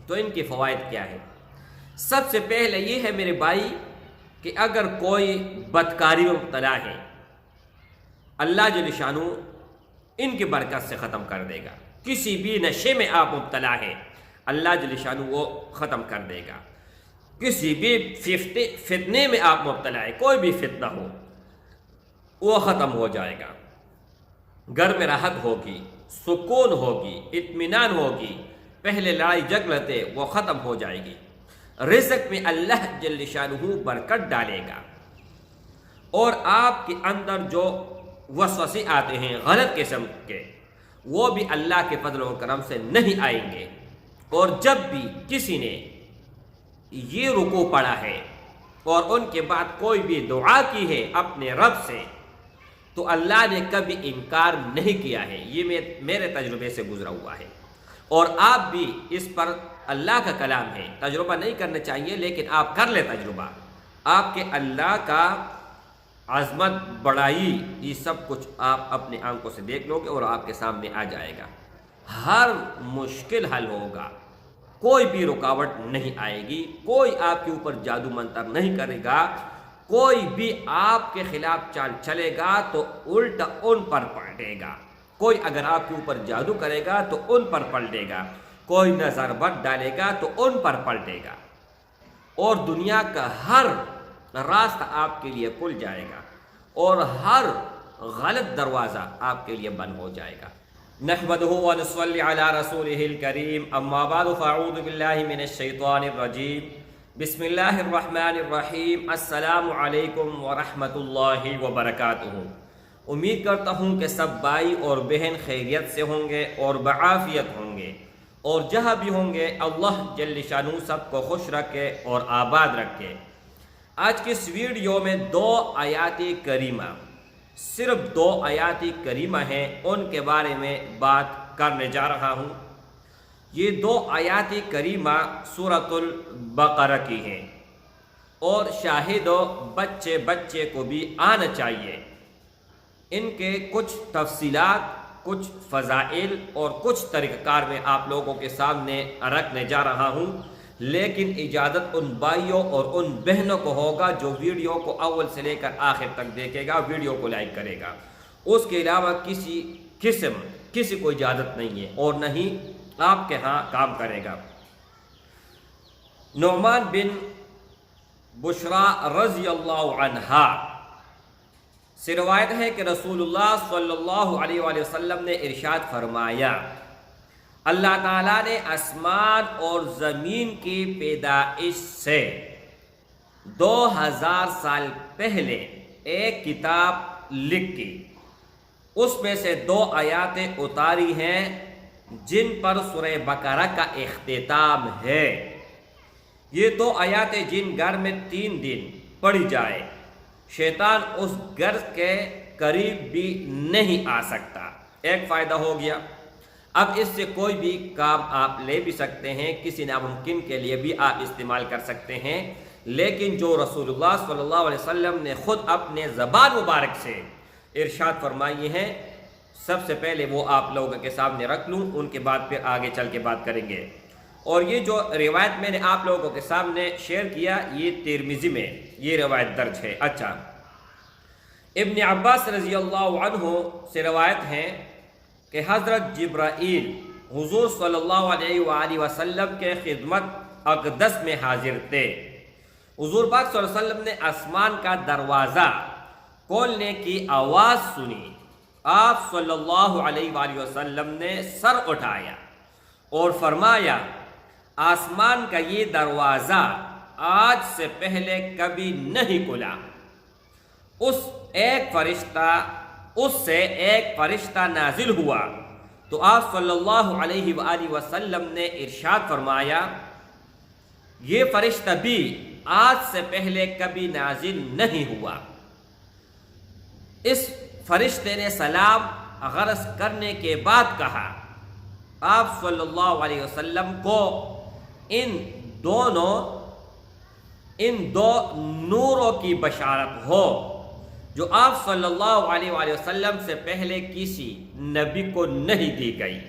تو ان کے فوائد کیا ہے؟ سب سے پہلے یہ ہے میرے بھائی کہ اگر کوئی بدکاری میں مبتلا ہے، اللہ جل شانہ ان کی برکت سے ختم کر دے گا۔ کسی بھی نشے میں آپ مبتلا ہے، اللہ جل شانہ وہ ختم کر دے گا۔ کسی بھی فتنے میں آپ مبتلا ہے، کوئی بھی فتنہ ہو وہ ختم ہو جائے گا۔ گھر میں راحت ہوگی، سکون ہوگی، اطمینان ہوگی، پہلے لڑائی جھگڑتے وہ ختم ہو جائے گی۔ رزق میں اللہ جل شانہ برکت ڈالے گا، اور آپ کے اندر جو وسوسے آتے ہیں غلط قسم کے، وہ بھی اللہ کے فضل و کرم سے نہیں آئیں گے۔ اور جب بھی کسی نے یہ رکوع پڑھا ہے اور ان کے بعد کوئی بھی دعا کی ہے اپنے رب سے، تو اللہ نے کبھی انکار نہیں کیا ہے۔ یہ میرے تجربے سے گزرا ہوا ہے، اور آپ بھی اس پر اللہ کا کلام ہے، تجربہ نہیں کرنا چاہیے لیکن آپ کر لیں تجربہ۔ آپ کے اللہ کا عظمت، بڑائی، یہ سب کچھ آپ اپنے آنکھوں سے دیکھ لو گے اور آپ کے سامنے آ جائے گا۔ ہر مشکل حل ہوگا، کوئی بھی رکاوٹ نہیں آئے گی، کوئی آپ کے اوپر جادو منتر نہیں کرے گا، کوئی بھی آپ کے خلاف چال چلے گا تو الٹا ان پر پلٹے گا۔ کوئی اگر آپ کے اوپر جادو کرے گا تو ان پر پلٹے گا، کوئی نظر بد ڈالے گا تو ان پر پلٹے گا، اور دنیا کا ہر راستہ آپ کے لیے کھل جائے گا، اور ہر غلط دروازہ آپ کے لیے بند ہو جائے گا۔ نحمدہ ونصلی علی رسولہ الکریم، اما بعد فاعوذ باللہ من الشیطان الرجیم، بسم اللہ الرحمن الرحیم۔ السلام علیکم ورحمۃ اللہ وبرکاتہ۔ امید کرتا ہوں کہ سب بھائی اور بہن خیریت سے ہوں گے اور بعافیت ہوں گے، اور جہاں بھی ہوں گے اللہ جل شانہ سب کو خوش رکھے اور آباد رکھے۔ آج کی اس ویڈیو میں 2 آیات کریمہ، صرف 2 آیات کریمہ ہیں، ان کے بارے میں بات کرنے جا رہا ہوں۔ یہ 2 آیات کریمہ سورۃ البقرہ کی ہیں، اور شاہد و بچے کو بھی آنا چاہیے۔ ان کے کچھ تفصیلات، کچھ فضائل اور کچھ طریقہ کار میں آپ لوگوں کے سامنے رکھنے جا رہا ہوں، لیکن اجازت ان بھائیوں اور ان بہنوں کو ہوگا جو ویڈیو کو اول سے لے کر آخر تک دیکھے گا، ویڈیو کو لائک کرے گا۔ اس کے علاوہ کسی کو اجازت نہیں ہے، اور نہ ہی آپ کے ہاں کام کرے گا۔ نعمان بن بشرا رضی اللہ عنہا سے روایت ہے کہ رسول اللہ صلی اللہ علیہ وآلہ وسلم نے ارشاد فرمایا، اللہ تعالیٰ نے آسمان اور زمین کی پیدائش سے 2000 سال پہلے ایک کتاب لکھی، اس میں سے 2 آیاتیں اتاری ہیں جن پر سورہ بقرہ کا اختتام ہے۔ یہ 2 آیاتیں جن گھر میں 3 دن پڑھی جائے، شیطان اس گھر کے قریب بھی نہیں آ سکتا۔ ایک فائدہ ہو گیا۔ اب اس سے کوئی بھی کام آپ لے بھی سکتے ہیں، کسی ناممکن کے لیے بھی آپ استعمال کر سکتے ہیں، لیکن جو رسول اللہ صلی اللہ علیہ وسلم نے خود اپنے زبان مبارک سے ارشاد فرمائی ہیں، سب سے پہلے وہ آپ لوگوں کے سامنے رکھ لوں، ان کے بعد پھر آگے چل کے بات کریں گے۔ اور یہ جو روایت میں نے آپ لوگوں کے سامنے شیئر کیا، یہ ترمذی میں یہ روایت درج ہے۔ اچھا، ابن عباس رضی اللہ عنہ سے روایت ہے کہ حضرت جبرائیل حضور صلی اللہ علیہ وآلہ وسلم کے خدمت اقدس میں حاضر تھے۔ حضور پاک صلی اللہ علیہ وسلم نے آسمان کا دروازہ کھولنے کی آواز سنی۔ آپ صلی اللہ علیہ وآلہ وسلم نے سر اٹھایا اور فرمایا، آسمان کا یہ دروازہ آج سے پہلے کبھی نہیں کھلا۔ اس سے ایک فرشتہ نازل ہوا تو آپ صلی اللہ علیہ وآلہ وسلم نے ارشاد فرمایا، یہ فرشتہ بھی آج سے پہلے کبھی نازل نہیں ہوا۔ اس فرشتے نے سلام عرض کرنے کے بعد کہا، آپ صلی اللہ علیہ وسلم کو ان دو نوروں کی بشارت ہو جو آپ صلی اللہ علیہ وآلہ وسلم سے پہلے کسی نبی کو نہیں دی گئی۔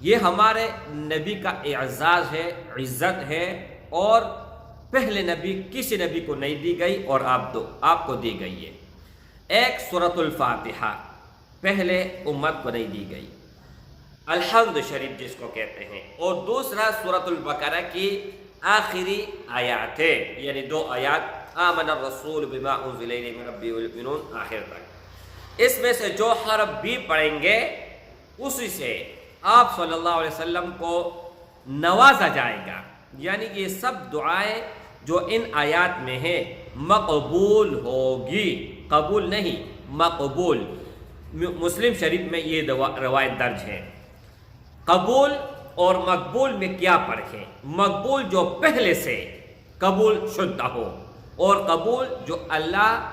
یہ ہمارے نبی کا اعزاز ہے، عزت ہے، اور پہلے نبی کسی نبی کو نہیں دی گئی اور آپ کو دی گئی ہے۔ ایک سورۃ الفاتحہ پہلے امت کو نہیں دی گئی، الحمد شریف جس کو کہتے ہیں، اور دوسرا سورۃ البقرہ کی آخری آیات ہے، یعنی 2 آیات، آمن الرسول بما انزل الیہ من ربہ والمؤمنون، آخر تک۔ اس میں سے جو حرف بھی پڑھیں گے اسی سے آپ صلی اللہ علیہ وسلم کو نوازا جائے گا، یعنی یہ سب دعائیں جو ان آیات میں ہیں مقبول ہوگی، قبول نہیں، مقبول۔ مسلم شریف میں یہ روایت درج ہے۔ قبول اور مقبول میں کیا فرق ہے؟ مقبول جو پہلے سے قبول شدہ ہو، اور قبول جو اللہ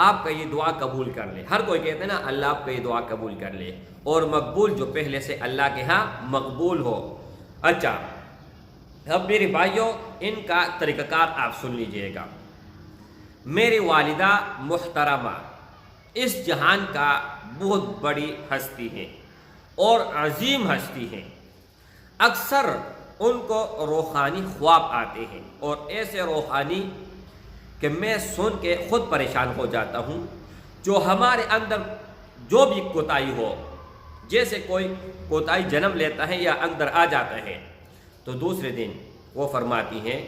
آپ کا یہ دعا قبول کر لے۔ ہر کوئی کہتے ہیں نا اللہ آپ کا یہ دعا قبول کر لے، اور مقبول جو پہلے سے اللہ کے ہاں مقبول ہو۔ اچھا، اب میرے بھائیوں ان کا طریقہ کار آپ سن لیجئے گا۔ میری والدہ محترمہ اس جہان کا بہت بڑی ہستی ہے اور عظیم ہستی ہے۔ اکثر ان کو روحانی خواب آتے ہیں، اور ایسے روحانی کہ میں سن کے خود پریشان ہو جاتا ہوں، جو ہمارے اندر جو بھی کوتاہی ہو، جیسے کوئی کوتاہی جنم لیتا ہے یا اندر آ جاتا ہے، تو دوسرے دن وہ فرماتی ہیں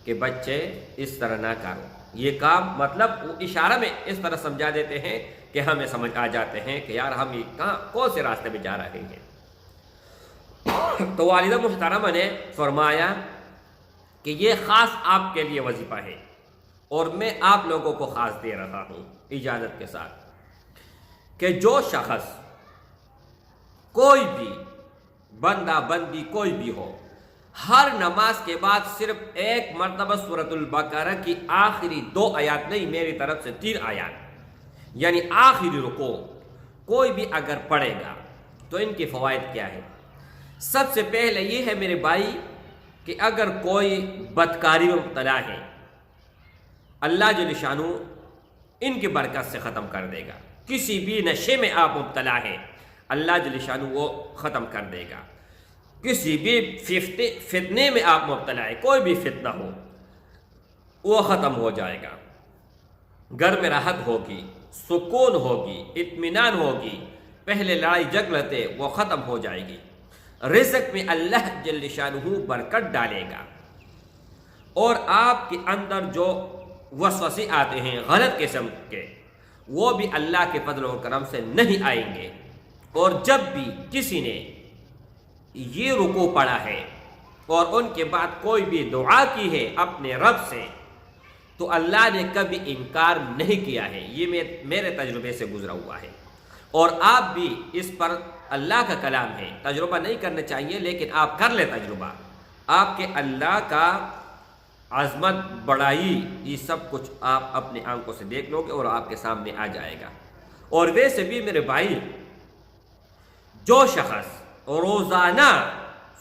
کہ بچے اس طرح نہ کرو یہ کام، مطلب وہ اشارہ میں اس طرح سمجھا دیتے ہیں کہ ہمیں سمجھ آ جاتے ہیں کہ یار ہم یہ کون سے راستے میں جا رہے ہیں۔ تو والدہ محترمہ نے فرمایا کہ یہ خاص آپ کے لیے وظیفہ ہے، اور میں آپ لوگوں کو خاص دے رہا ہوں اجازت کے ساتھ، کہ جو شخص کوئی بھی بندہ بندی کوئی بھی ہو، ہر نماز کے بعد صرف ایک مرتبہ سورۃ البقرہ کی آخری 2 آیات نہیں، میری طرف سے 3 آیات، یعنی آخری رکوع کوئی بھی اگر پڑھے گا تو ان کے فوائد کیا ہے؟ سب سے پہلے یہ ہے میرے بھائی کہ اگر کوئی بدکاری میں مبتلا ہے، اللہ جل شانہ ان کی برکت سے ختم کر دے گا۔ کسی بھی نشے میں آپ مبتلا ہیں، اللہ جل شانہ وہ ختم کر دے گا۔ کسی بھی فتنے میں آپ مبتلا ہے، کوئی بھی فتنہ ہو وہ ختم ہو جائے گا۔ گھر میں راحت ہوگی، سکون ہوگی، اطمینان ہوگی، پہلے لڑائی جھگڑتے وہ ختم ہو جائے گی۔ رزق میں اللہ جل شانہ برکت ڈالے گا، اور آپ کے اندر جو وسوسے آتے ہیں غلط قسم کے، وہ بھی اللہ کے فضل و کرم سے نہیں آئیں گے۔ اور جب بھی کسی نے یہ رکوع پڑھا ہے اور ان کے بعد کوئی بھی دعا کی ہے اپنے رب سے، تو اللہ نے کبھی انکار نہیں کیا ہے۔ یہ میرے تجربے سے گزرا ہوا ہے، اور آپ بھی اس پر اللہ کا کلام ہے، تجربہ نہیں کرنا چاہیے لیکن آپ کر لیں تجربہ، آپ کے اللہ کا عظمت بڑائی یہ سب کچھ آپ اپنے آنکھوں سے دیکھ لو گے اور آپ کے سامنے آ جائے گا۔ اور ویسے بھی میرے بھائی، جو شخص روزانہ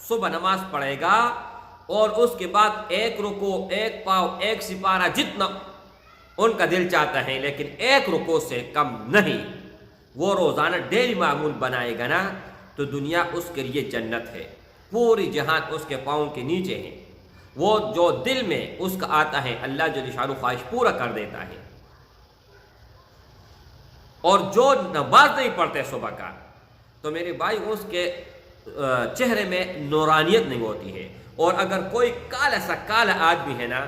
صبح نماز پڑھے گا اور اس کے بعد ایک رکوع، ایک پاؤ، ایک سپارہ، جتنا ان کا دل چاہتا ہے لیکن ایک رکوع سے کم نہیں، وہ روزانہ ڈیلی معمول بنائے گا نا، تو دنیا اس کے لیے جنت ہے، پوری جہان اس کے پاؤں کے نیچے ہے۔ وہ جو دل میں اس کا آتا ہے اللہ جل شانہ خواہش پورا کر دیتا ہے۔ اور جو نماز نہیں پڑھتے صبح کا، تو میرے بھائی اس کے چہرے میں نورانیت نہیں ہوتی ہے۔ اور اگر کوئی کالا سا کالا آدمی ہے نا،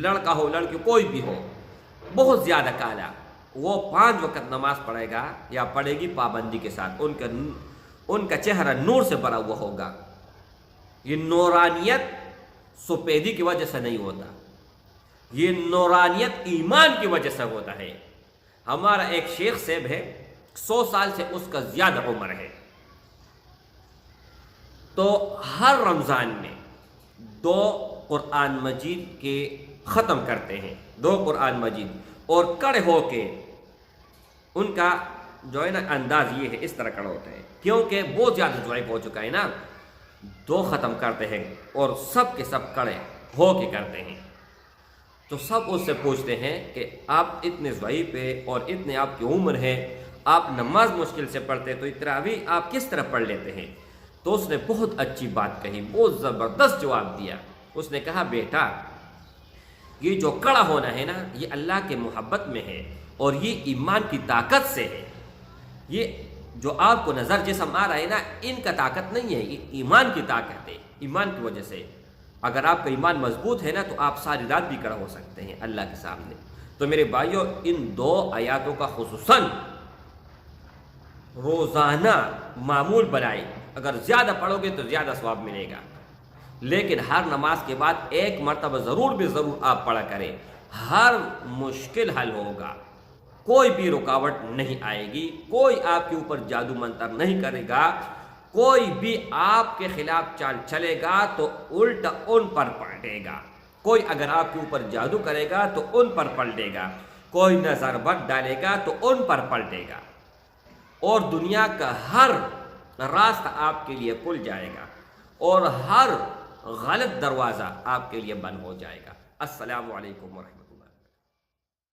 لڑکا ہو لڑکی کوئی بھی ہو، بہت زیادہ کالا، وہ 5 وقت نماز پڑھے گا یا پڑھے گی پابندی کے ساتھ، ان کا چہرہ نور سے بھرا ہوا ہوگا۔ یہ نورانیت سفیدی کی وجہ سے نہیں ہوتا، یہ نورانیت ایمان کی وجہ سے ہوتا ہے۔ ہمارا ایک شیخ صاحب ہے، 100 سال سے اس کا زیادہ عمر ہے، تو ہر رمضان میں 2 قرآن مجید کے ختم کرتے ہیں، 2 قرآن مجید، اور کڑے ہو کے ان کا جو ہے نا انداز یہ ہے، اس طرح کڑا ہوتا ہے، کیونکہ بہت زیادہ ضعیف ہو چکا ہے نا۔ 2 ختم کرتے ہیں اور سب کے سب کڑے ہو کے کرتے ہیں، تو سب اس سے پوچھتے ہیں کہ آپ اتنے ضعیف ہیں اور اتنے آپ کی عمر ہے، آپ نماز مشکل سے پڑھتے تو تراویح آپ کس طرح پڑھ لیتے ہیں؟ تو اس نے بہت اچھی بات کہی، بہت زبردست جواب دیا۔ اس نے کہا بیٹا یہ جو کڑا ہونا ہے نا یہ اللہ کے محبت میں ہے اور یہ ایمان کی طاقت سے ہے۔ یہ جو آپ کو نظر جسم آ رہا ہے نا ان کا طاقت نہیں ہے، یہ ایمان کی طاقت ہے۔ ایمان کی وجہ سے اگر آپ کا ایمان مضبوط ہے نا تو آپ ساری رات بھی کھڑا ہو سکتے ہیں اللہ کے سامنے۔ تو میرے بھائیوں ان 2 آیاتوں کا خصوصاً روزانہ معمول بنائیں، اگر زیادہ پڑھو گے تو زیادہ ثواب ملے گا، لیکن ہر نماز کے بعد 1 مرتبہ ضرور آپ پڑھا کریں، ہر مشکل حل ہوگا، کوئی بھی رکاوٹ نہیں آئے گی، کوئی آپ کے اوپر جادو منتر نہیں کرے گا، کوئی بھی آپ کے خلاف چال چلے گا تو الٹا ان پر پلٹے گا، کوئی اگر آپ کے اوپر جادو کرے گا تو ان پر پلٹے گا، کوئی نظر بد ڈالے گا تو ان پر پلٹے گا، اور دنیا کا ہر راستہ آپ کے لیے کھل جائے گا اور ہر غلط دروازہ آپ کے لیے بند ہو جائے گا۔ السلام علیکم ورحمۃ اللہ۔